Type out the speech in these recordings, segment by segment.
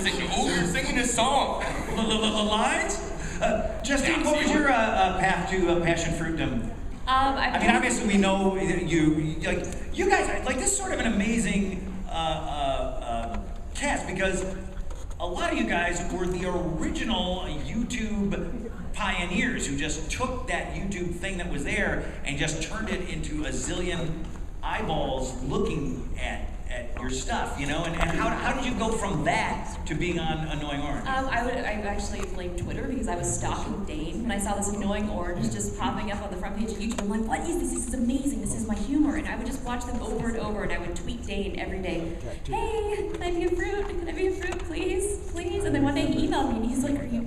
He's like, oh, you're singing this song. Lines? Justine, what was your path to passion fruitdom? I mean, obviously we know you guys, like, this is sort of an amazing cast, because a lot of you guys were the original YouTube pioneers who just took that YouTube thing that was there and just turned it into a zillion eyeballs looking at your stuff, you know? And how did you go from that to being on Annoying Orange? I actually blamed Twitter because I was stalking Dane when I saw this Annoying Orange just popping up on the front page of YouTube. I'm like, what is this? This is amazing. This is my humor. And I would just watch them over and over, and I would tweet Dane every day, hey, can I be a fruit? Can I be a fruit, please? Please? And then one day he emailed me, and he's like, do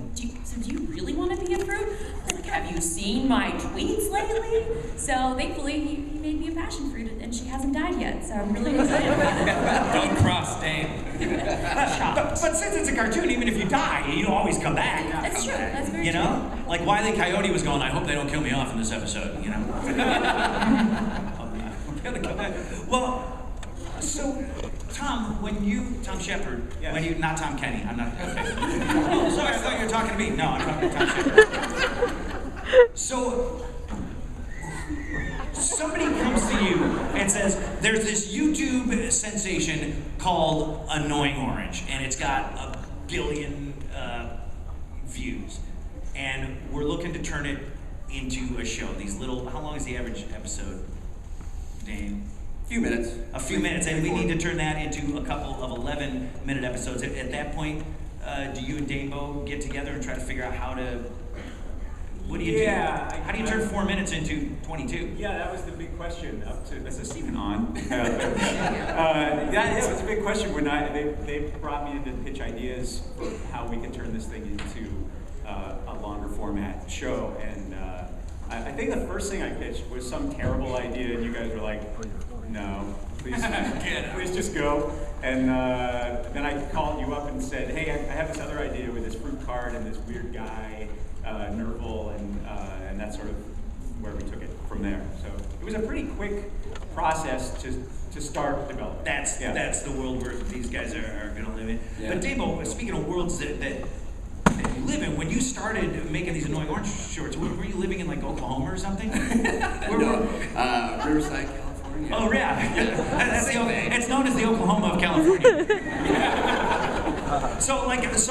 you really want to be a fruit? I'm like, have you seen my tweets lately? So thankfully, he made me a passion fruit, and she hasn't died yet, so I'm really excited about it. Don't cross, Dane. But since it's a cartoon, even if you die, you always come back. That's true. That's very true. You know? Like Wile E. Coyote was going, I hope they don't kill me off in this episode, you know? Well, so, Tom, Tom Shepard, yes. Not Tom Kenny, I'm not, okay. Oh, sorry, I thought you were talking to me. No, I'm talking to Tom Shepard. So, somebody comes to you and says, there's this YouTube sensation called Annoying Orange, and it's got 1 billion views, and we're looking to turn it into a show. These little, how long is the average episode, Dane? A few minutes. A few minutes, and we need to turn that into a couple of 11-minute episodes. At that point, do you and Danebo get together and try to figure out how to, what do you do? How do you turn 4 minutes into 22? Yeah, that was the big question. This is Stephen on. That was a big question when they brought me in to pitch ideas for how we could turn this thing into a longer format show. And I think the first thing I pitched was some terrible idea, and you guys were like, no, please just go. And then I called you up and said, hey, I have this other idea with this fruit card and this weird guy, Nerval, and that's sort of where we took it from there. So it was a pretty quick process to start developing. That's the world where these guys are going to live in. Yeah. But Danebo, speaking of worlds that you live in, when you started making these Annoying Orange shorts, were you living in like Oklahoma or something? Riverside, California. Oh yeah, it's known as the Oklahoma of California. So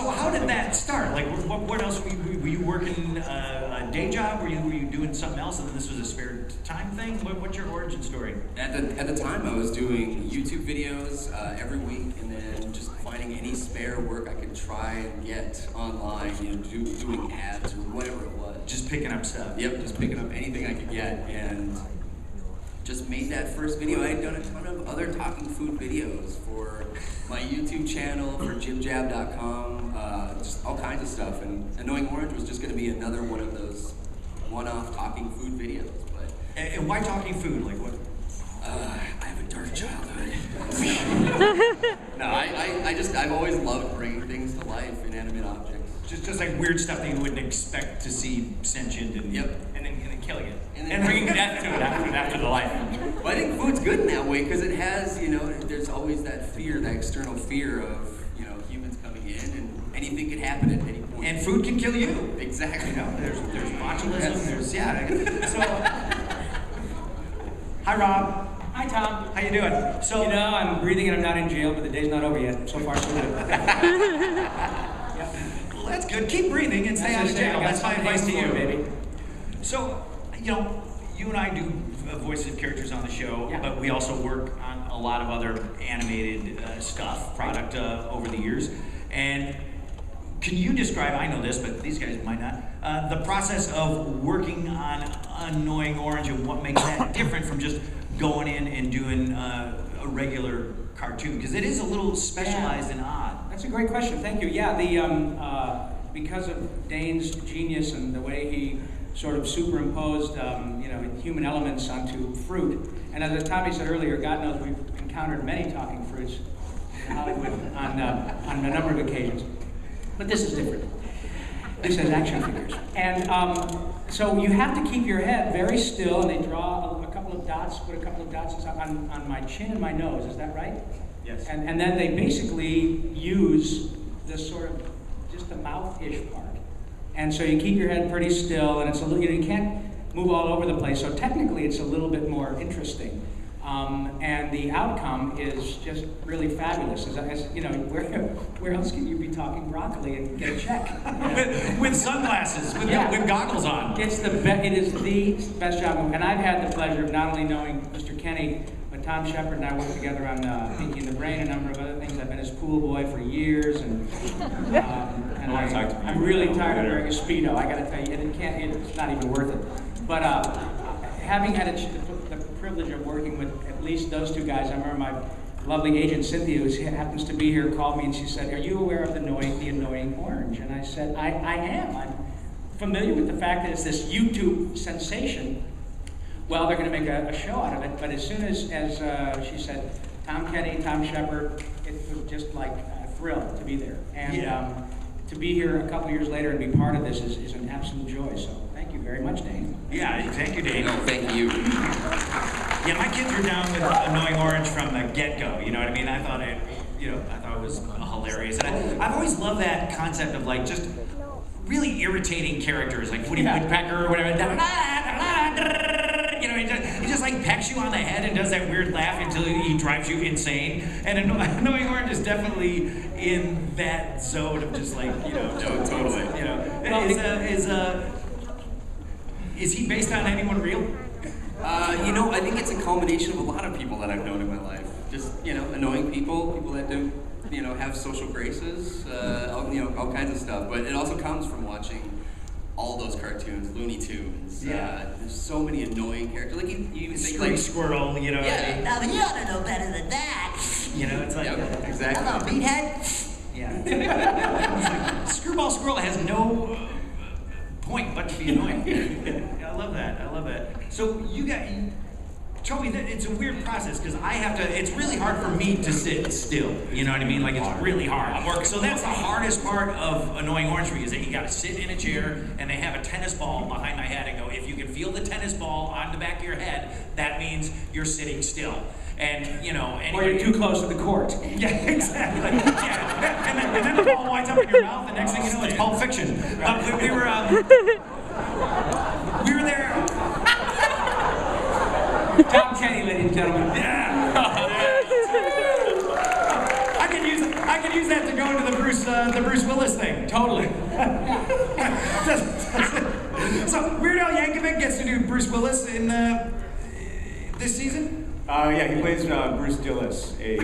how did that start? Like, what else were you working a day job? Were you doing something else, and then this was a spare time thing? What's your origin story? At the time, I was doing YouTube videos every week, and then just finding any spare work I could try and get online, doing ads or whatever it was. Just picking up stuff. Yep, just picking up anything I could get, and just made that first video. I had done a ton of other talking food videos for my YouTube channel, for JimJab.com, just all kinds of stuff. And Annoying Orange was just going to be another one of those one-off talking food videos. But and why talking food? Like what? I have a dark childhood. No, I've always loved bringing things to life, inanimate objects. Just like weird stuff that you wouldn't expect to see sentient and then killing it. And bringing death to it after the life. Well, I think food's good in that way because it has, there's always that fear, that external fear of, humans coming in, and anything can happen at any point. And food can kill you. Exactly. There's botulism. Yes. So, hi Rob. Hi Tom. How you doing? So I'm breathing and I'm not in jail, but the day's not over yet. So far, so good. Well, that's good. Keep breathing and stay out of jail. That's my advice to you, baby. So, you and I do voices of characters on the show, but we also work on a lot of other animated product over the years. And can you describe, I know this, but these guys might not, the process of working on Annoying Orange and what makes that different from just going in and doing a regular cartoon? Because it is a little specialized and odd. That's a great question. Thank you. Yeah, because of Dane's genius and the way he sort of superimposed, human elements onto fruit. And as Tommy said earlier, God knows we've encountered many talking fruits in Hollywood on a number of occasions. But this is different. This has action figures. And so you have to keep your head very still, and they draw a couple of dots, put a couple of dots on my chin and my nose. Is that right? Yes. And then they basically use the sort of just the mouth-ish part. And so you keep your head pretty still, and it's a little, you can't move all over the place. So technically, it's a little bit more interesting. And the outcome is just really fabulous. As you know, where else can you be talking broccoli and get a check? with sunglasses, with goggles on. It is the best job, and I've had the pleasure of not only knowing Mr. Kenny, but Tom Shepard and I worked together on Pinky and the Brain, a number of other things. I've been his pool boy for years, and I'm really tired of wearing a Speedo. I got to tell you, it's not even worth it. But having had the privilege of working with at least those two guys, I remember my lovely agent Cynthia, who happens to be here, called me and she said, "Are you aware of the Annoying Orange?" And I said, I am. I'm familiar with the fact that it's this YouTube sensation. Well, they're going to make a show out of it, but as soon as she said, Tom Kenny, Tom Shepard, it was just like a thrill to be there. And to be here a couple years later and be part of this is an absolute joy. So thank you very much, Dane. Yeah, thank you, Dane. No, thank you. Yeah, my kids were down with Annoying Orange from the get-go. You know what I mean? I thought it was hilarious. And I've always loved that concept of like just really irritating characters, like Woody Woodpecker or whatever. You know, he just like pecks you on the head and does that weird laugh until he drives you insane. And Annoying Orange is definitely in that zone of just like, you know, No, totally. you know, is he based on anyone real? You know, I think it's a culmination of a lot of people that I've known in my life. Just, you know, annoying people that don't, you know, have social graces, all kinds of stuff. But it also comes from watching all those cartoons, Looney Tunes. There's so many annoying characters. Like you even think Scream like Squirrel, you know. Yeah. Now, you ought to know better than that. You know, it's like Yep, exactly. Hello, meathead. yeah. Screwball Squirrel has no point but to be annoying. I love that. I love that. So show me that it's a weird process because it's really hard for me to sit still. You know what I mean? Like it's really hard. So that's the hardest part of Annoying Orange for you is that you got to sit in a chair and they have a tennis ball behind my head and go, if you can feel the tennis ball on the back of your head, that means you're sitting still. And, you know, Or you're too close to the court. Yeah, exactly. Yeah. And then the ball winds up in your mouth. The next thing you know, it's Pulp Fiction. We were there. Tom Kenny, ladies and gentlemen. Yeah. I could use that to go into the Bruce Willis thing. Totally. So Weird Al Yankovic gets to do Bruce Willis in this season. Yeah, he plays Bruce Dillis, a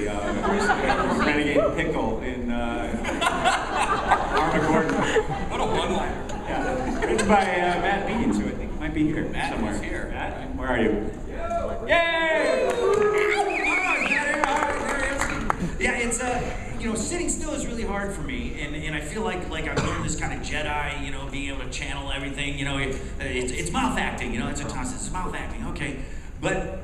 renegade pickle in Armageddon. what a one-liner. Yeah, written by Matt Beans, who I think might be here Matt somewhere. is here. Matt, where are you? Yay! Yeah, it's sitting still is really hard for me, and I feel like I've learned this kind of Jedi, you know, being able to channel everything. You know, it's mouth acting. You know, it's mouth acting. Okay, but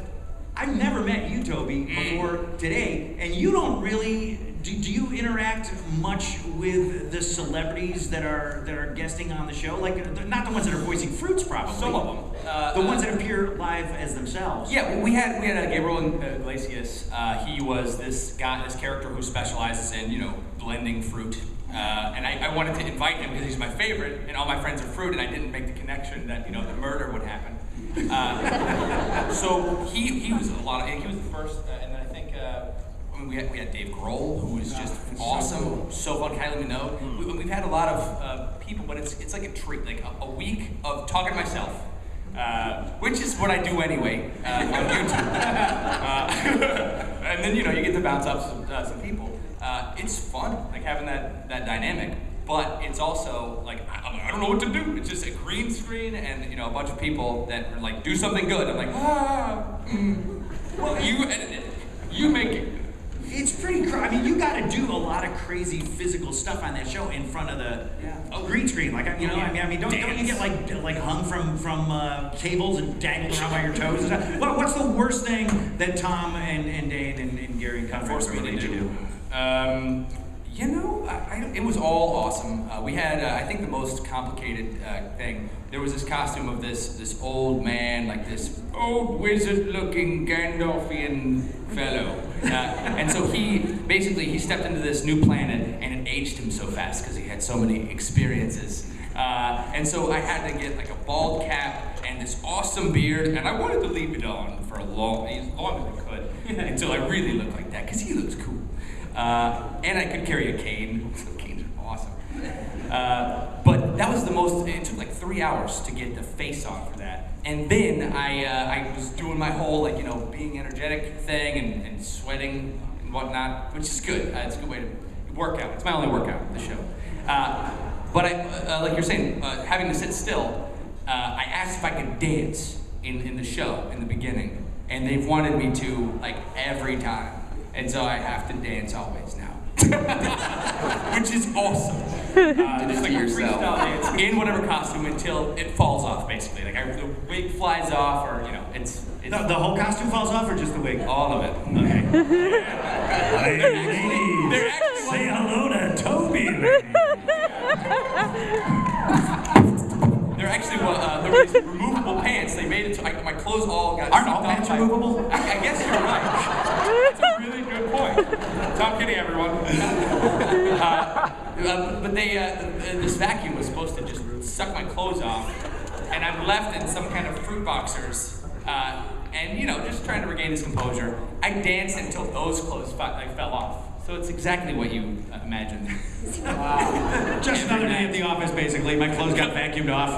I've never met you, Toby, before today, and you don't really. Do you interact much with the celebrities that are guesting on the show? Like, not the ones that are voicing Fruits, probably. Some of them. The ones that appear live as themselves. Yeah, we had Gabriel Iglesias. He was this character who specializes in, you know, blending fruit. And I wanted to invite him because he's my favorite, and all my friends are fruit, and I didn't make the connection that, you know, the murder would happen. So he was he was the first, and then I think we had Dave Grohl, who was just awesome, so fun. Kylie Minogue. We've had a lot of people, but it's like a treat, like a week of talking to myself, which is what I do anyway on YouTube. And then, you know, you get to bounce off some people. It's fun, like having that dynamic. But it's also like I don't know what to do. It's just a green screen and, you know, a bunch of people that are like, do something good. I'm like, well, you edit it, you make it. It's pretty I mean, you got to do a lot of crazy physical stuff on that show in front of the green screen. Like, you know, I mean, don't you get like hung from cables and dangled around by your toes and stuff? What's the worst thing that Tom and Dane and Gary and Conrad Forced me made to you do? You know, it was all awesome. We had, I think, the most complicated thing. There was this costume of this old man, like this old wizard-looking Gandalfian fellow. And so he stepped into this new planet, and it aged him so fast because he had so many experiences. And so I had to get like a bald cap and this awesome beard, and I wanted to leave it on for as long as I could until I really looked like that because he looks cool. And I could carry a cane. So canes are awesome. But that was the most. It took like 3 hours to get the face on for that. And then I was doing my whole being energetic thing and sweating and whatnot, which is good. It's a good way to work out. It's my only workout, the show. But like you're saying, having to sit still, I asked if I could dance in the show in the beginning, and they've wanted me to like every time, and so I have to dance always now, which is awesome. Just like yourself in whatever costume until it falls off, basically. Like the wig flies off, or it's The whole costume falls off, or just the wig? all of it. Okay. They're actually Say hello to Toby, lady. They're actually there were these removable pants. They made it so my clothes all got. Aren't all sucked pants off by- removable? I guess you're right. That's a really good point. Tom Kitty, everyone. But this vacuum was supposed to just suck my clothes off, and I'm left in some kind of fruit boxers, and just trying to regain his composure. I danced until those clothes fell off. So it's exactly what you imagined. Just another day at the office, basically. My clothes got vacuumed off.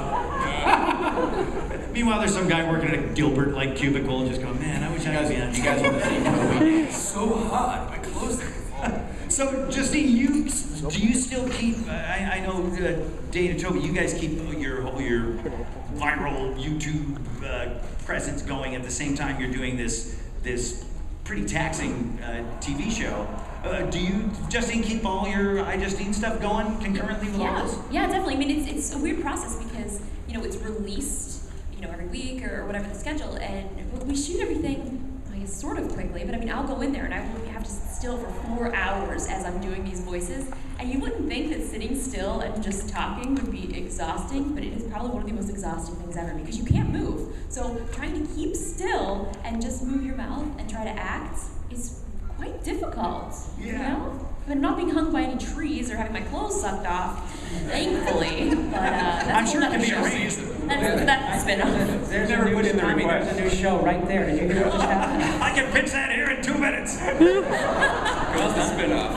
Meanwhile, there's some guy working at a Gilbert cubicle, just going, man, I wish I was in. You guys want to see Toby? It's so hot. My clothes are fall. So, Justine, do you still keep? I know Dane and Toby, you guys keep your viral YouTube presence going at the same time you're doing this pretty taxing TV show. Do you, Justine, keep all your iJustine stuff going concurrently with all this? Yeah, definitely. I mean, it's a weird process because it's released every week or whatever the schedule, and we shoot everything. I guess sort of quickly, but I mean, I'll go in there and I will have to sit still for 4 hours as I'm doing these voices. And you wouldn't think that sitting still and just talking would be exhausting, but it is probably one of the most exhausting things ever because you can't move. So trying to keep still and just move your mouth and try to act is quite difficult. Yeah. But not being hung by any trees or having my clothes sucked off, thankfully. But that's I'm sure it can be another show. arranged. That's a spin-off. There's Never a new, put in the Tommy, request. there's a new show right there. Did you hear what just happened? I can pitch that here in 2 minutes. Girls the spin-off.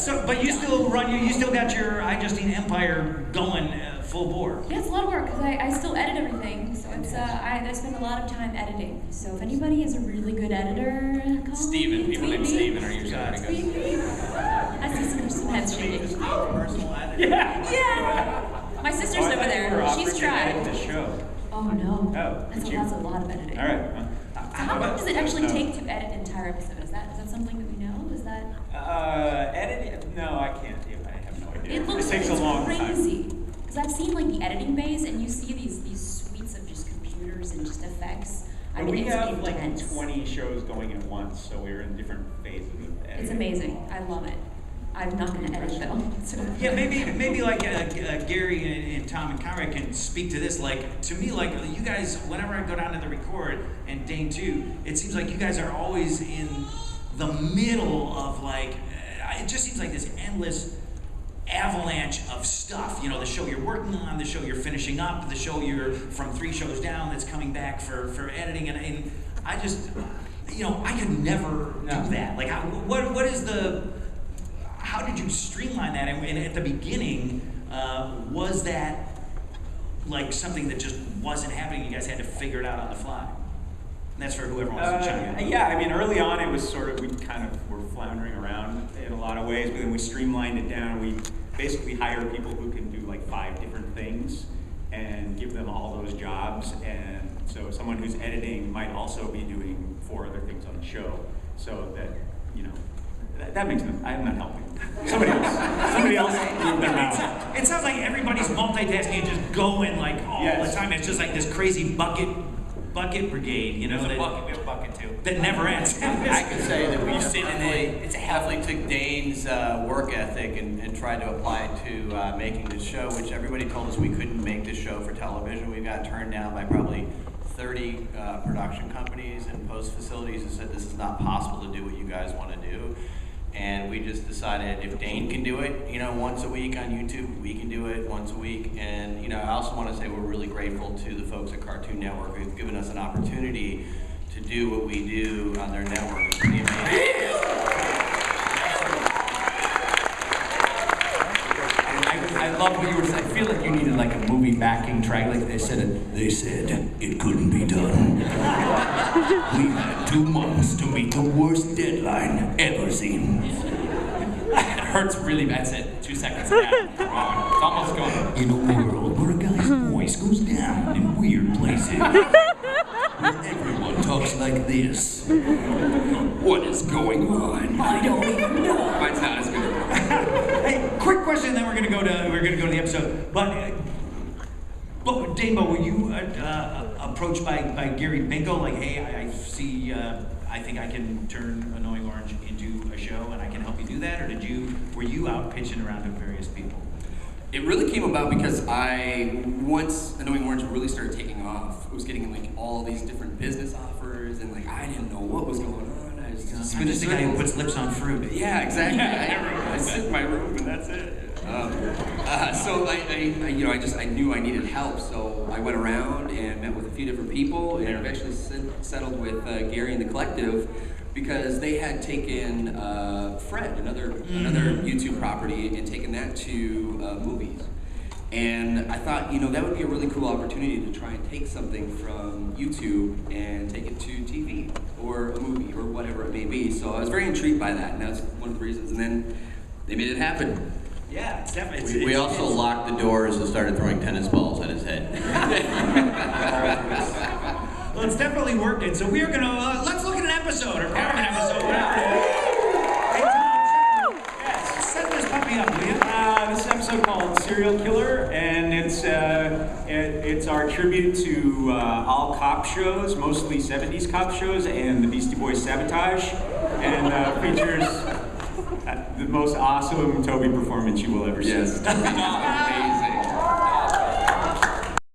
So, but you still run. You still got your iJustine empire going full bore. Yeah, it's a lot of work because I still edit everything. So it's I spend a lot of time editing. So if anybody is a really good editor, call Steven. me, People tweet named me. Steven are usually pretty good. Tweet me. I see some heads shaking. Personal editor. Yeah. My sister's over there. She's tried. The show. Oh no. Oh, That's did you? a lot of editing. All right. So how long does it actually take to edit an entire episode? Is that something that we know? Is that? Editing? No, I can't. I have no idea. It looks takes it's a long time. crazy. Because I've seen like the editing bays, and you see these suites of just computers and just effects. I And mean, we it's have intense. like 20 shows going at once, so we're in different phases of editing. It's amazing. I love it. I'm not going to edit though. So. Yeah, maybe like Gary and Tom and Conrad can speak to this. Like to me, like you guys, whenever I go down to the record, and Dane too, it seems like you guys are always in the middle of like. It just seems like this endless avalanche of stuff. The show you're working on, the show you're finishing up, the show you're from 3 shows down that's coming back for editing, and I just, I could never do that. Like, what is the? How did you streamline that? And at the beginning, was that like something that just wasn't happening? You guys had to figure it out on the fly. And that's for whoever wants to chime in. Yeah, I mean, early on it was sort of, we kind of were floundering around in a lot of ways, but then we streamlined it down. We basically hired people who can do like 5 different things and give them all those jobs. And so someone who's editing might also be doing 4 other things on the show. So that, that makes them, I'm not helping. Somebody else. It sounds like everybody's multitasking and just going like all Yes. the time. It's just like this crazy bucket brigade, There's a that, bucket. We have a bucket too. that never ends. I could say that we You sit in definitely took Dane's work ethic and tried to apply it to making this show, which everybody told us we couldn't make this show for television. We got turned down by probably 30 production companies and post facilities who said this is not possible to do what you guys want to do. And we just decided if Dane can do it, you know, once a week on YouTube, we can do it once a week. And, you know, I also want to say we're really grateful to the folks at Cartoon Network who've given us an opportunity to do what we do on their network. It's pretty amazing. I love what you were saying. I feel like you needed like a movie backing track. Like they said it couldn't be done. We had 2 months to meet the worst deadline ever seen. It hurts really bad. That's it. 2 seconds. Yeah. Gone. It's almost gone. In a world where a guy's voice goes down in weird places, where everyone talks like this, what is going on? I don't even know. Mine's not as good. Hey, quick question, then we're gonna go to the episode. But Dane, were you approached by Gary Binko? Like, hey, I see. I think I can turn Annoying Orange into a show, and I can help you do that. Or were you out pitching around to various people? It really came about because once Annoying Orange really started taking off, it was getting like all these different business offers, and like I didn't know what was going on. I was just I'm just the guy who puts lips on fruit. Yeah, exactly. I sit in my room and that's it. So I knew I needed help, so I went around and met with a few different people, and eventually settled with Gary and the Collective because they had taken Fred, another YouTube property, and taken that to movies. And I thought, that would be a really cool opportunity to try and take something from YouTube and take it to TV or a movie or whatever it may be. So I was very intrigued by that, and that's one of the reasons. And then they made it happen. Yeah, it's definitely. We also locked the doors and started throwing tennis balls at his head. Well, it's definitely working. So we are gonna let's look at an episode or part of an episode. Hey, Tom, yes, set this puppy up, will you? This is an episode called Serial Killer, and it's our tribute to all cop shows, mostly 70s cop shows, and the Beastie Boys Sabotage, and features the most awesome Toby performance you will ever see. Yes, amazing.